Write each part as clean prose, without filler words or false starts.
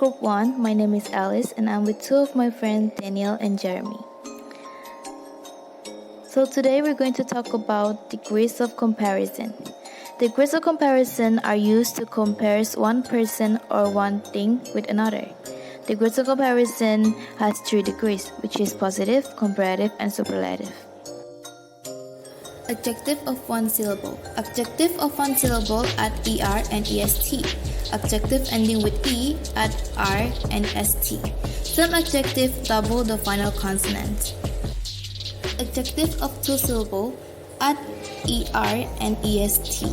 Group 1. My name is Alice and I'm with two of my friends Daniel and Jeremy. So today we're going to talk about degrees of comparison. Degrees of comparison are used to compare one person or one thing with another. Degrees of comparison has 3 degrees, which is positive, comparative, and superlative. Adjective of one syllable. Adjective of one syllable add er and est. Adjective ending with e add r and st. Some adjective double the final consonant. Adjective of 2 syllable add er and est.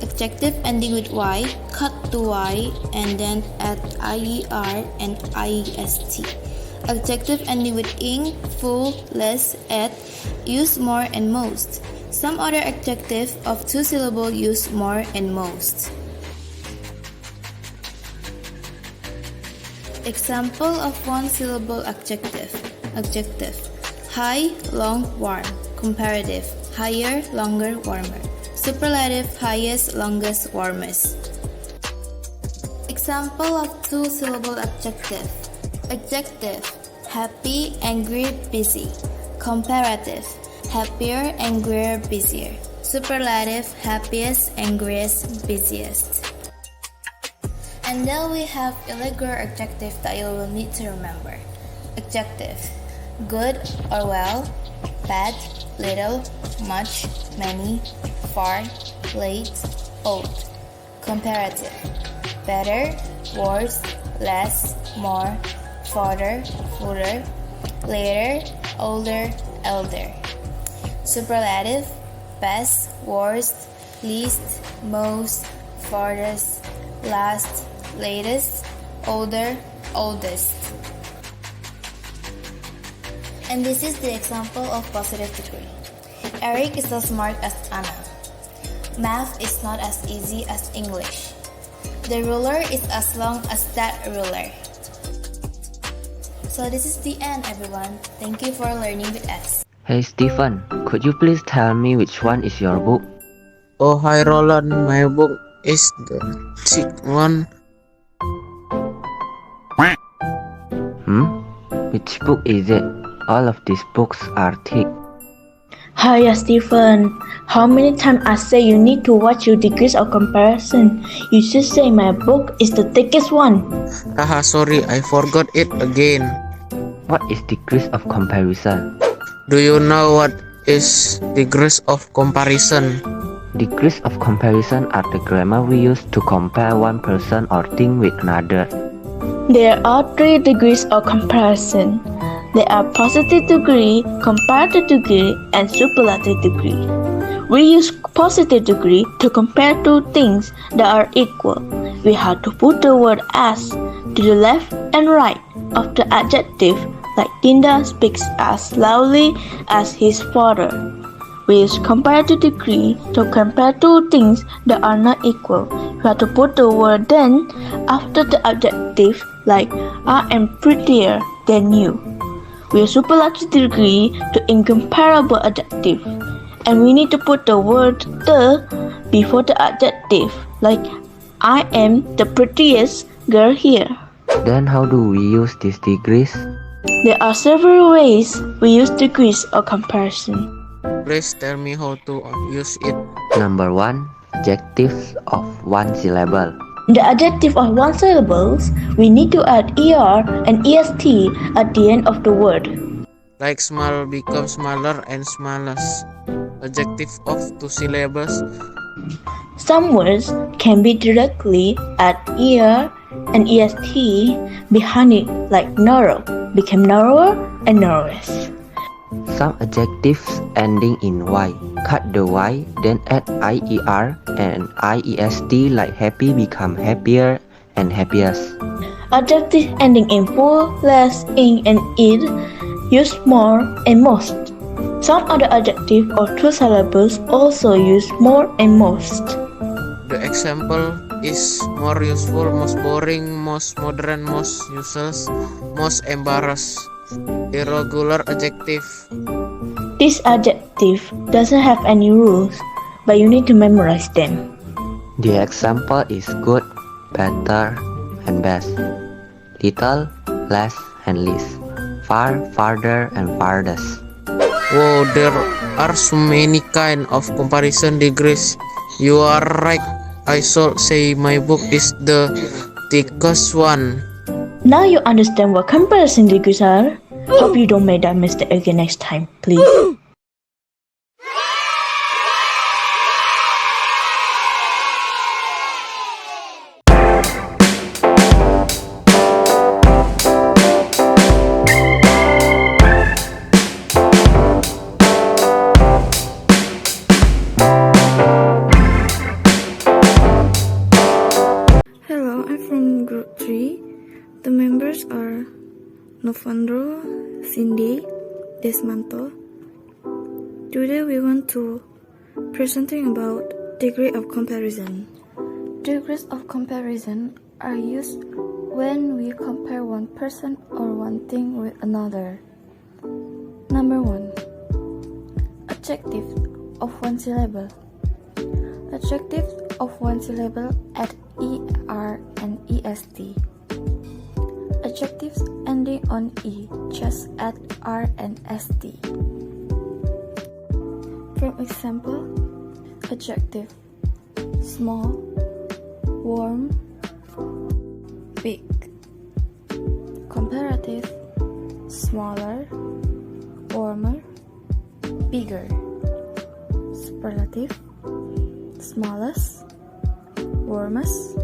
Adjective ending with y cut the y and then add ier and iest. Adjective ending with ing, full, less, at, use more and most. Some other adjective of 2 syllable use more and most. Example of 1 syllable adjective. Adjective: high, long, warm. Comparative: higher, longer, warmer. Superlative: highest, longest, warmest. Example of 2 syllable adjective. Adjective: happy, angry, busy. Comparative: happier, angrier, busier. Superlative: happiest, angriest, busiest. And then we have irregular adjective that you will need to remember. Adjective: good or well, bad, little, much, many, far, late, old. Comparative: better, worse, less, more, farther, further, later, older, elder. Superlative: best, worst, least, most, farthest, last, latest, older, oldest. And this is the example of positive degree. Eric is as smart as Anna. Math is not as easy as English. The ruler is as long as that ruler. So this is the end, everyone. Thank you for learning with us. Hey Stephen, could you please tell me which one is your book? Oh, hi Roland, my book is the thick one. Which book is it? All of these books are thick. Hi Stephen, how many times I say you need to watch your degrees of comparison? You should say my book is the thickest one. Haha, sorry, I forgot it again. What is degrees of comparison? Do you know what is degrees of comparison? Degrees of comparison are the grammar we use to compare one person or thing with another. There are 3 degrees of comparison. They are positive degree, comparative degree, and superlative degree. We use positive degree to compare 2 things that are equal. We have to put the word as to the left and right of the adjective, like Tinda speaks as loudly as his father. We use comparative degree to compare 2 things that are not equal. We have to put the word then after the adjective, like I am prettier than you. We use superlative degree to incomparable adjective, and we need to put the word the before the adjective, like I am the prettiest girl here. Then how do we use these degrees? There are several ways we use degrees of comparison. Please tell me how to use it. Number 1. Adjectives of 1 syllable. The adjective of 1 syllables, we need to add er and est at the end of the word. Like small becomes smaller and smallest. Adjective of 2 syllables. Some words can be directly add er and est behind it, like narrow became narrower and narrowest. Some adjectives ending in y. Cut the y, then add ier and iest like happy become happier and happiest. Adjectives ending in full, less, ing, and id use more and most. Some other adjectives of 2 syllables also use more and most. The example is more useful, most boring, most modern, most useless, most embarrassed. Irregular adjective. This adjective doesn't have any rules, but you need to memorize them. The example is good, better, and best. little, less, and least, far, farther, and farthest. Wow, there are so many kind of comparison degrees. You are right. I should say my book is the thickest one. Now you understand what comparison degrees are? Hope you don't make that mistake again next time, please. Hello, I'm from Group 3. The members are Novandro, Cindy, Desmanto. Today we want to presenting about degree of comparison. Degrees of comparison are used when we compare one person or one thing with another. Number 1. Adjective of one syllable. Adjective of one syllable add er and est. Adjectives ending on e just add r and st. From example, adjective small, warm, big. Comparative smaller, warmer, bigger. Superlative smallest, warmest,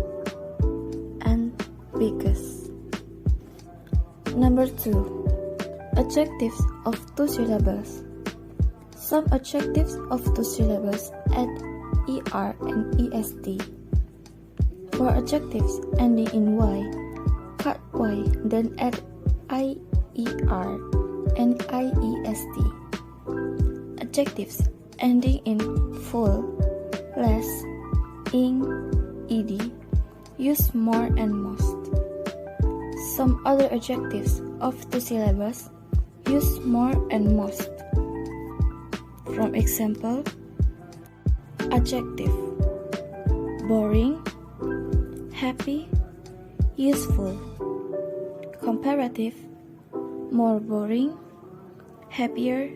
and biggest. Number 2. Adjectives of two syllables. Some adjectives of two syllables add er and est. For adjectives ending in y, cut y, then add ier and iest. Adjectives ending in full, less, ing, ed, use more and most. Some other adjectives of two syllables use more and most. From example, adjective boring, happy, useful. Comparative more boring, happier,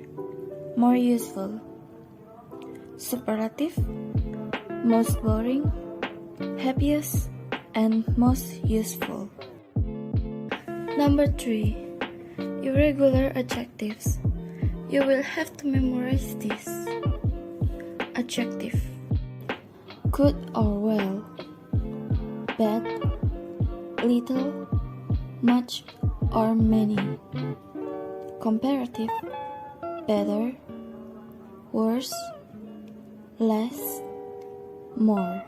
more useful. Superlative most boring, happiest, and most useful. Number 3. Irregular adjectives. You will have to memorize this. Adjective good or well, bad, little, much, or many. Comparative better, worse, less, more.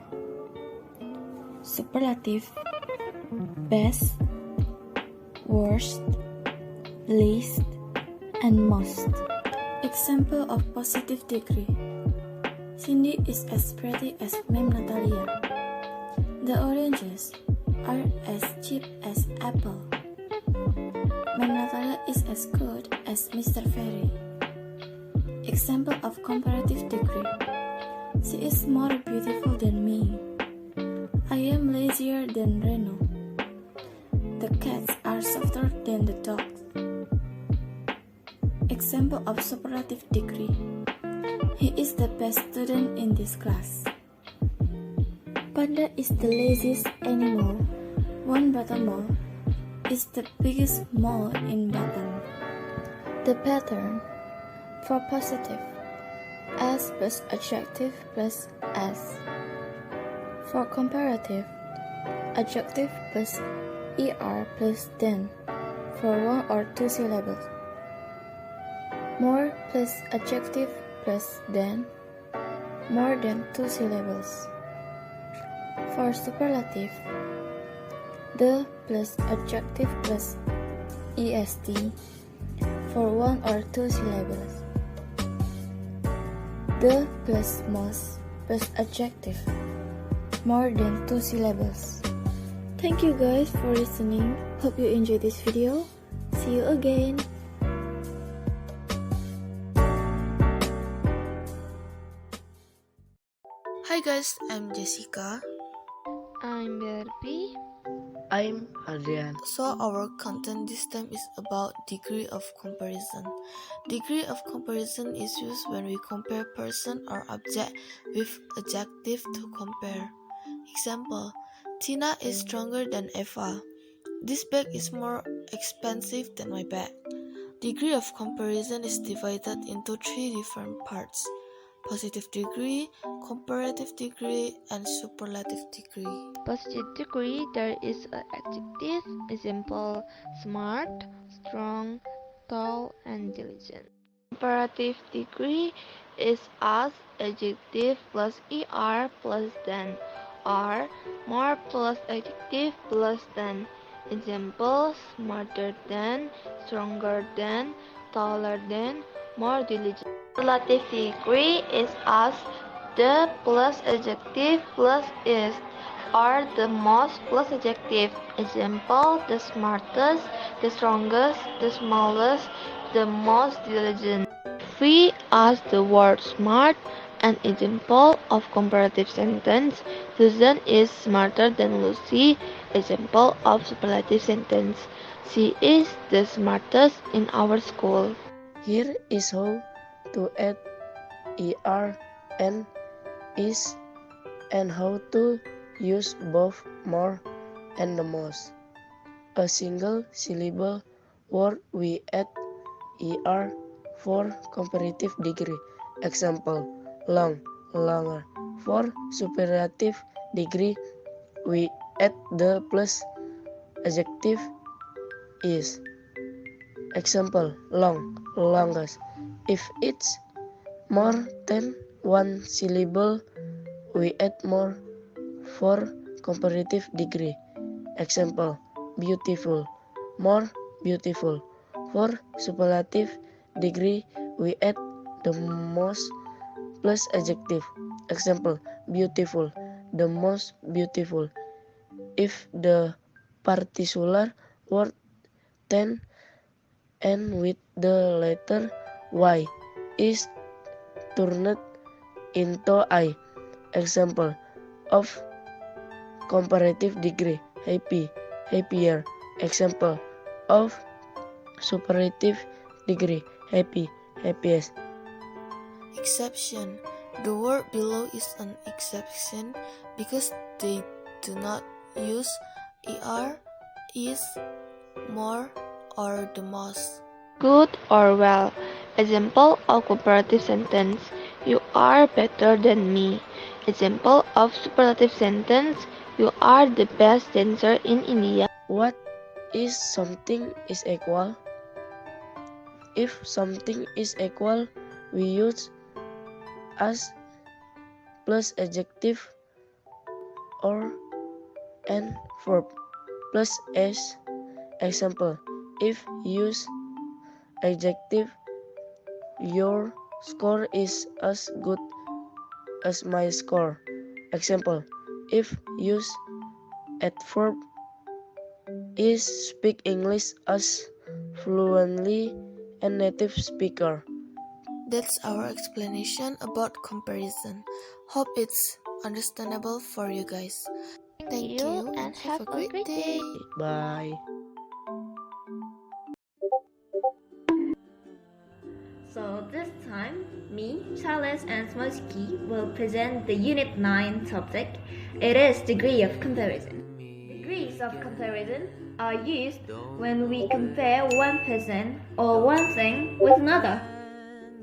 Superlative best, worst, least, and most. Example of positive degree. Cindy is as pretty as Ma'am Natalia. The oranges are as cheap as apple. Ma'am Natalia is as good as Mr. Ferry. Example of comparative degree. She is more beautiful than me. I am lazier than Reno. The cats are softer than the dogs. Example of superlative degree. He is the best student in this class. Panda is the laziest animal. One Batam Mall is the biggest mall in Batam. The pattern for positive: as plus adjective plus as. For comparative: adjective plus er plus than for one or two syllables. More plus adjective plus than, more than two syllables. For superlative: the plus adjective plus est for one or two syllables. The plus most plus adjective, more than two syllables. Thank you guys for listening. Hope you enjoyed this video. See you again. Hi guys, I'm Jessica. I'm Barbie. I'm Adrian. So our content this time is about degree of comparison. Degree of comparison is used when we compare person or object with adjective to compare. Example, Tina is stronger than Eva. This bag is more expensive than my bag. Degree of comparison is divided into three different parts: positive degree, comparative degree, and superlative degree. Positive degree, there is an adjective. Example: smart, strong, tall, and diligent. Comparative degree is as adjective plus er plus than, or more plus adjective plus than. Example: smarter than, stronger than, taller than, more diligent. Superlative degree is as the plus adjective plus is, or the most plus adjective. Example: the smartest, the strongest, the smallest, the most diligent. We ask the word smart, an example of comparative sentence. Susan is smarter than Lucy. Example of superlative sentence. She is the smartest in our school. Here is how to add er and is and how to use both more and the most. A single syllable word we add er for comparative degree. Example, long, longer. For superlative degree, we add the plus adjective is. Example, long, longest. If it's more than one syllable, we add more for comparative degree. Example, beautiful, more beautiful. For superlative degree, we add the most plus adjective. Example, beautiful, the most beautiful. If the particular word then end with the letter Y is turned into I. Example of comparative degree, happy, happier. Example of superlative degree, happy, happiest. Exception. The word below is an exception because they do not use er, is, more, or the most. Good or well. Example of comparative sentence: you are better than me. Example of superlative sentence: you are the best dancer in India. What is something is equal? If something is equal, we use as plus adjective or and verb plus s. Example, if use adjective, your score is as good as my score. Example, if use adverb, is speak English as fluently a native speaker. That's our explanation about comparison. Hope it's understandable for you guys. Thank you and have a great day. Bye. So this time, me, Charles, and Smolsky will present the Unit 9 topic. It is degree of comparison. Degrees of comparison are used when we compare one person or one thing with another.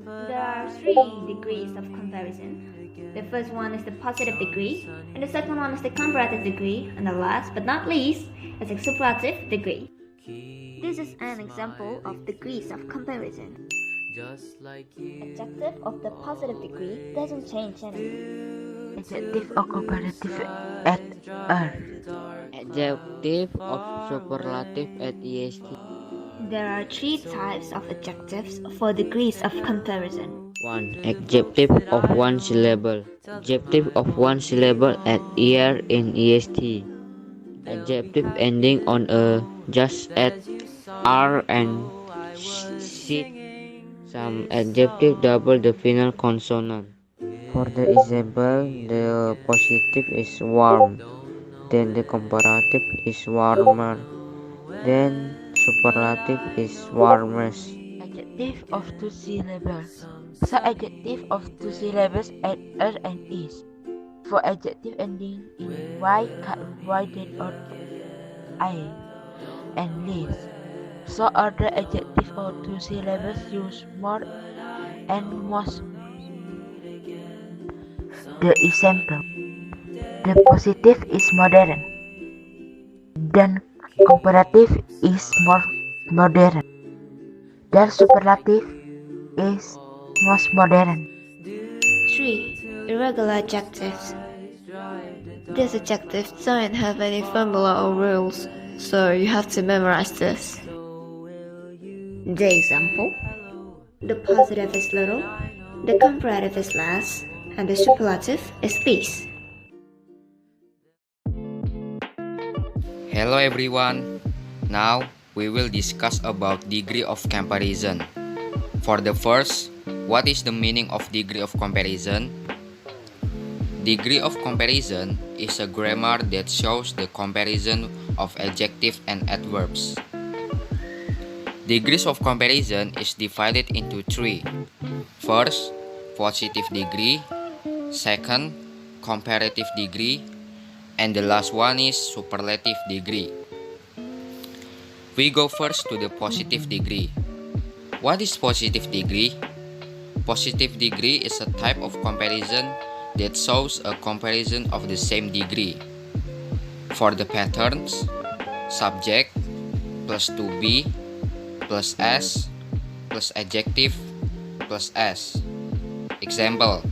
There are 3 degrees of comparison. The first one is the positive degree, and the second one is the comparative degree, and the last but not least is the superlative degree. This is an example of degrees of comparison. Adjective of the positive degree doesn't change anything. Adjective of comparative at er. Adjective of superlative at est. There are 3 types of adjectives for degrees of comparison. 1. Adjective of one syllable. Adjective of one syllable at er in est. Adjective ending on a, just at, r and sit. Some adjective double the final consonant. For the example, the positive is warm, then the comparative is warmer, then superlative is warmest. Adjective of two syllables. So adjective of two syllables add er and is. For adjective ending in y, cut y then or I and less. So other adjective of two syllables use more and most. The example. The positive is modern. Then comparative is more modern. The superlative is most modern. 3. Irregular adjectives. These adjectives don't have any formula or rules, so you have to memorize this. The example: the positive is little, the comparative is less, and the superlative is least. Hello everyone. Now we will discuss about degree of comparison. For the first, what is the meaning of degree of comparison? Degree of comparison is a grammar that shows the comparison of adjectives and adverbs. Degrees of comparison is divided into three. First, positive degree. Second, comparative degree. And the last one is superlative degree. We go first to the positive degree. What is positive degree? Positive degree is a type of comparison that shows a comparison of the same degree. For the patterns, subject plus to be plus s plus adjective plus s. Example: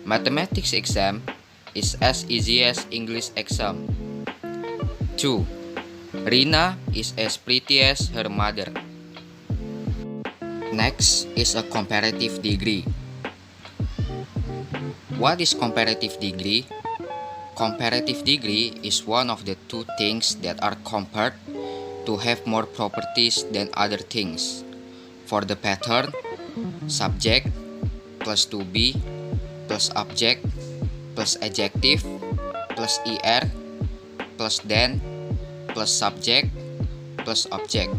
mathematics exam is as easy as English exam. 2. Rina is as pretty as her mother. Next is a comparative degree. What is comparative degree? Comparative degree is one of the two things that are compared to have more properties than other things. For the pattern, subject plus to be plus object plus adjective plus er plus then plus subject plus object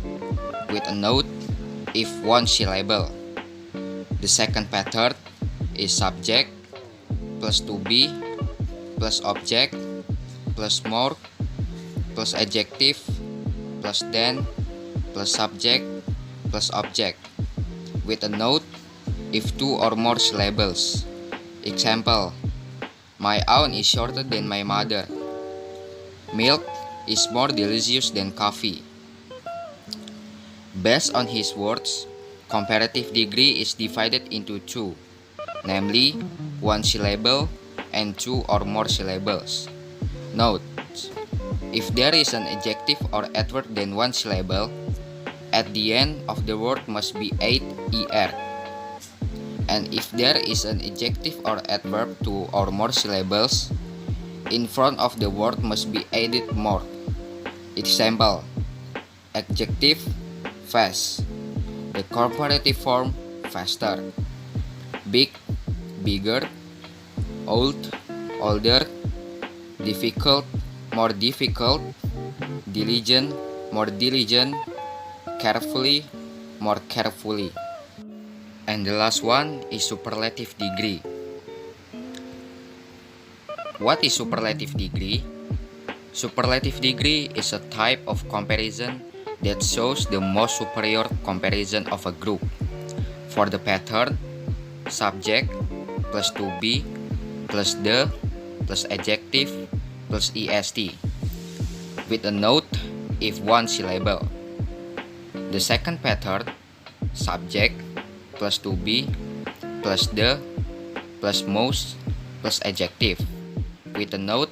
with a note if one syllable. The second pattern is subject plus to be plus object plus more plus adjective plus then plus subject plus object with a note if two or more syllables. Example: my aunt is shorter than my mother. Milk is more delicious than coffee. Based on his words, comparative degree is divided into two, namely one syllable and two or more syllables. Note: if there is an adjective or adverb than one syllable, at the end of the word must be add er. And if there is an adjective or adverb two or more syllables, in front of the word must be added more. Example: adjective fast, the comparative form faster. Big, bigger. Old, older. Difficult, more difficult. Diligent, more diligent. Carefully, more carefully. And the last one is superlative degree. What is superlative degree? Superlative degree is a type of comparison that shows the most superior comparison of a group. For the pattern, subject plus to be plus the plus adjective plus est with a note if one syllable. The second pattern, subject plus to be plus the plus most plus adjective with a note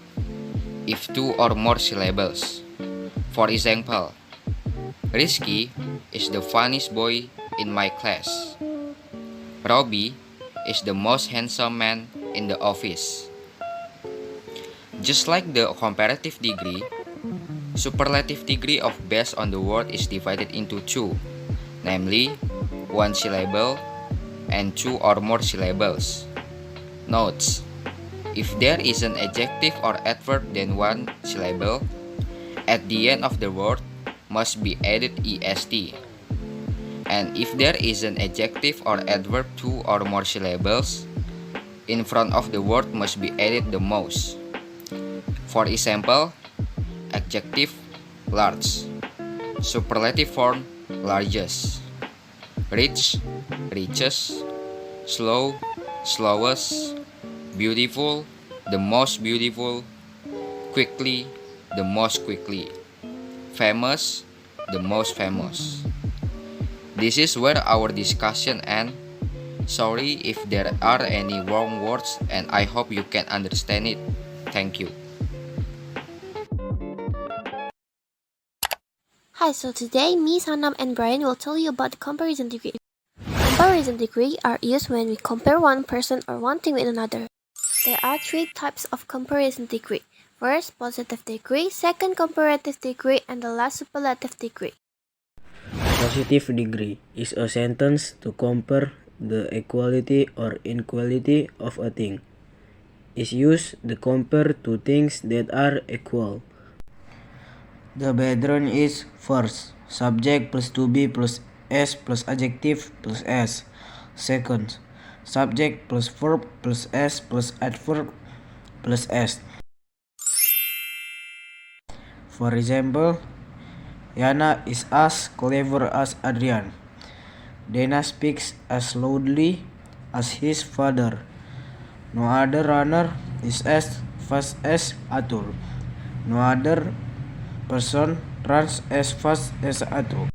if two or more syllables. For example, Rizky is the funniest boy in my class. Robbie is the most handsome man in the office. Just like the comparative degree, superlative degree of based on the word is divided into two, namely one syllable and two or more syllables. Notes: If there is an adjective or adverb than one syllable, at the end of the word must be added est. And if there is an adjective or adverb two or more syllables, in front of the word must be added the most. For example, adjective large, superlative form largest, rich, richest, slow, slowest, beautiful, the most beautiful, quickly, the most quickly, famous, the most famous. This is where our discussion ends. Sorry if there are any wrong words and I hope you can understand it. Thank you. Hi, so today me, Sanam and Brian will tell you about the comparison degree. Comparison degree are used when we compare one person or one thing with another. There are three types of comparison degree. First, positive degree, second, comparative degree, and the last, superlative degree. Positive degree is a sentence to compare the equality or inequality of a thing. Is used to compare two things that are equal. The pattern is first, subject plus to be plus s plus adjective plus s. Second, subject plus verb plus s plus adverb plus s. For example, Yana is as clever as Adrian. Dana speaks as loudly as his father. No other runner is as fast as Atul. No other person runs as fast as Atul.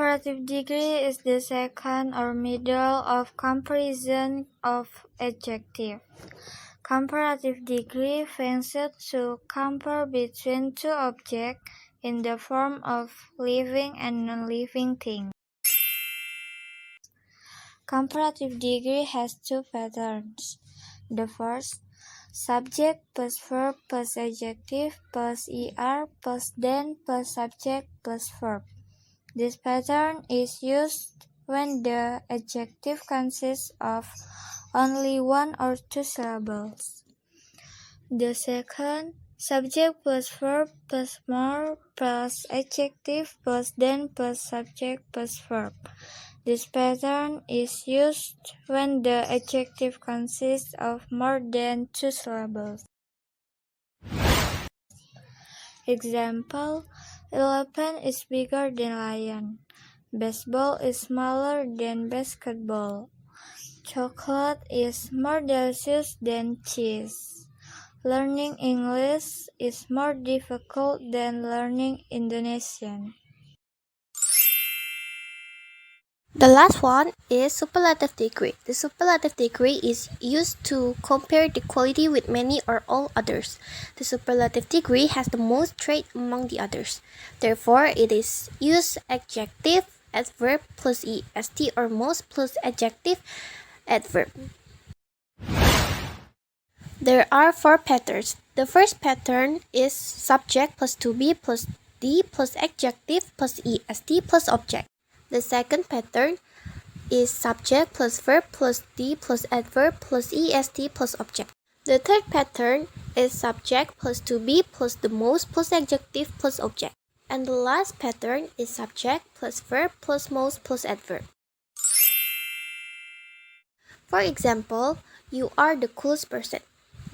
Comparative degree is the second or middle of comparison of adjective. Comparative degree functions to compare between two objects in the form of living and non-living things. Comparative degree has two patterns. The first, subject plus verb plus adjective plus er plus then plus subject plus verb. This pattern is used when the adjective consists of only one or two syllables. The second, subject plus verb plus more plus adjective plus then plus subject plus verb. This pattern is used when the adjective consists of more than two syllables. Example, elephant is bigger than lion. Baseball is smaller than basketball. Chocolate is more delicious than cheese. Learning English is more difficult than learning Indonesian. The last one is superlative degree. The superlative degree is used to compare the quality with many or all others. The superlative degree has the most trait among the others. Therefore, it is used adjective, adverb plus est or most plus adjective, adverb. There are four patterns. The first pattern is subject plus to be plus d plus adjective plus est plus object. The second pattern is subject plus verb plus d plus adverb plus est plus object. The third pattern is subject plus to be plus the most plus adjective plus object. And the last pattern is subject plus verb plus most plus adverb. For example, you are the coolest person.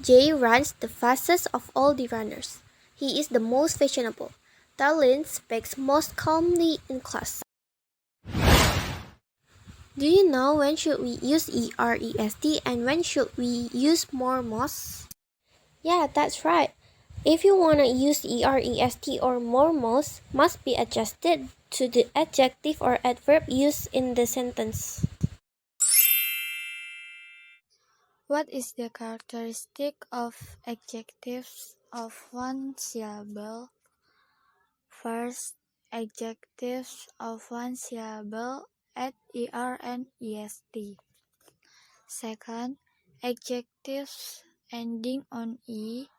Jay runs the fastest of all the runners. He is the most fashionable. Talin speaks most calmly in class. Do you know when should we use EREST and when should we use more most? Yeah, that's right. If you want to use EREST or more most, must be adjusted to the adjective or adverb used in the sentence. What is the characteristic of adjectives of one syllable? First, adjectives of one syllable add er and est. Second, adjectives ending on e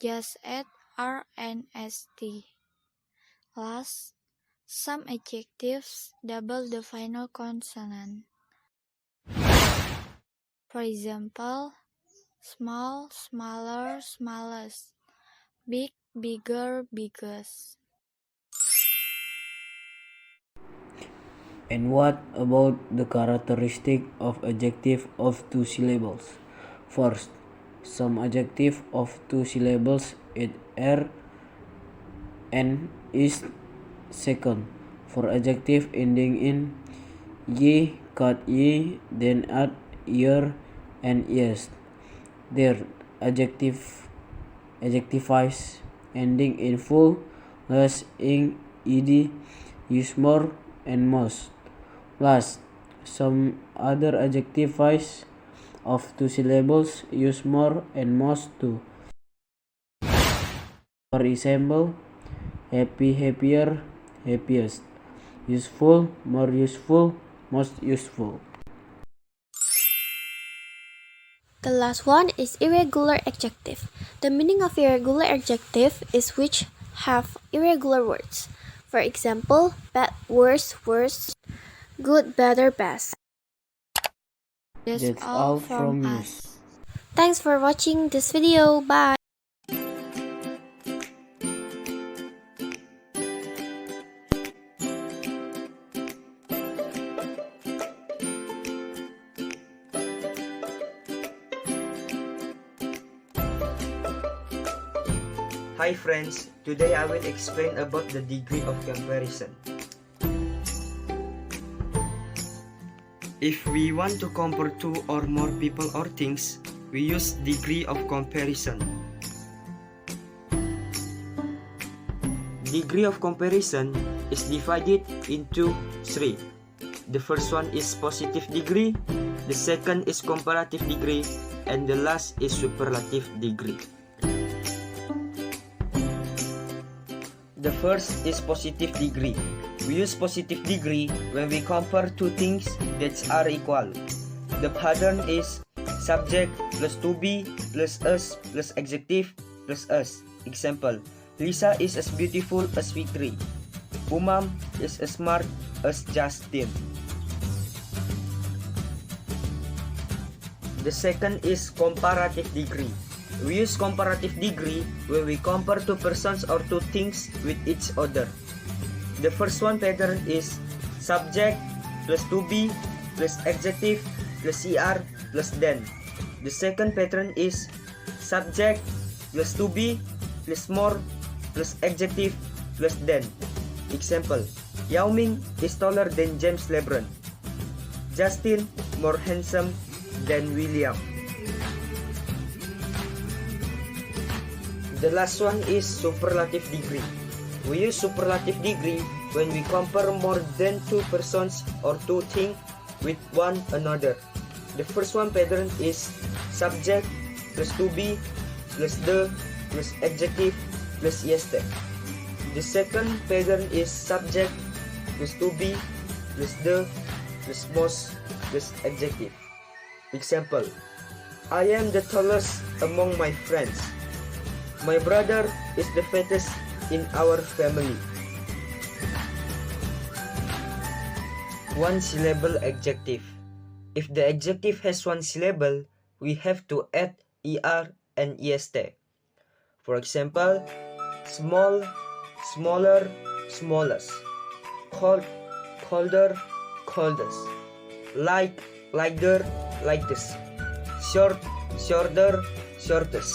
just add r and st. Last, some adjectives double the final consonant. For example, small, smaller, smallest, big, bigger, biggest. And what about the characteristic of adjective of two syllables? First, some adjective of two syllables it er and is. Second, for adjective ending in ye, cut ye, then at, year, and yes. Third, adjectives ending in full, less, ing, ed, use more and most. Last, some other adjectives of two syllables use more and most too. For example, happy, happier, happiest, useful, more useful, most useful. The last one is irregular adjective. The meaning of irregular adjective is which have irregular words. For example, bad, worse, worst, good, better, best. That's all from us. Thanks for watching this video. Bye. Hi friends, today I will explain about the degree of comparison. If we want to compare two or more people or things, we use degree of comparison. Degree of comparison is divided into three. The first one is positive degree, the second is comparative degree, and the last is superlative degree. The first is positive degree. We use positive degree when we compare two things that are equal. The pattern is subject plus to be plus us plus adjective plus us. Example, Lisa is as beautiful as Fitri. Umam is as smart as Justin. The second is comparative degree. We use comparative degree when we compare two persons or two things with each other. The first one pattern is subject plus to be plus adjective plus er plus then. The second pattern is subject plus to be plus more plus adjective plus then. Example, Yao Ming is taller than James LeBron. Justin more handsome than William. The last one is superlative degree. We use superlative degree when we compare more than two persons or two things with one another. The first one pattern is subject plus to be plus the plus adjective plus este. The second pattern is subject plus to be plus the plus most plus adjective. Example, I am the tallest among my friends. My brother is the fattest in our family. One syllable adjective. If the adjective has one syllable, we have to add er and est. For example, small, smaller, smallest. Cold, colder, coldest. Light, lighter, lightest. Short, shorter, shortest.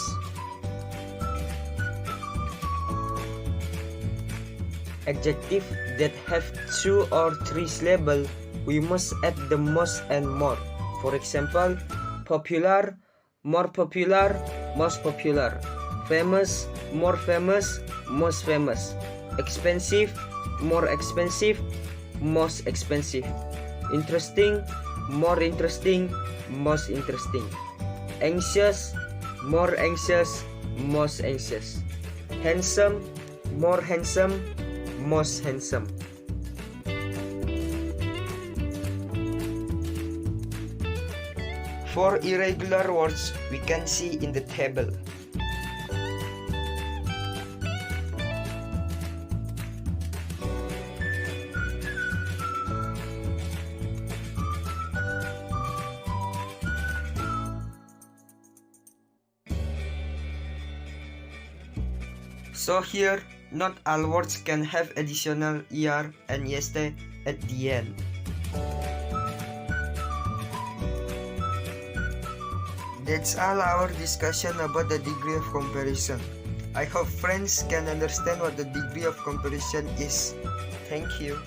Adjective that have two or three syllables, we must add the most and more. For example, popular, more popular, most popular. Famous, more famous, most famous. Expensive, more expensive, most expensive. Interesting, more interesting, most interesting. Anxious, more anxious, most anxious. Handsome, more handsome, most handsome. For irregular words, we can see in the table. So here, not all words can have additional ER and EST at the end. That's all our discussion about the degree of comparison. I hope friends can understand what the degree of comparison is. Thank you.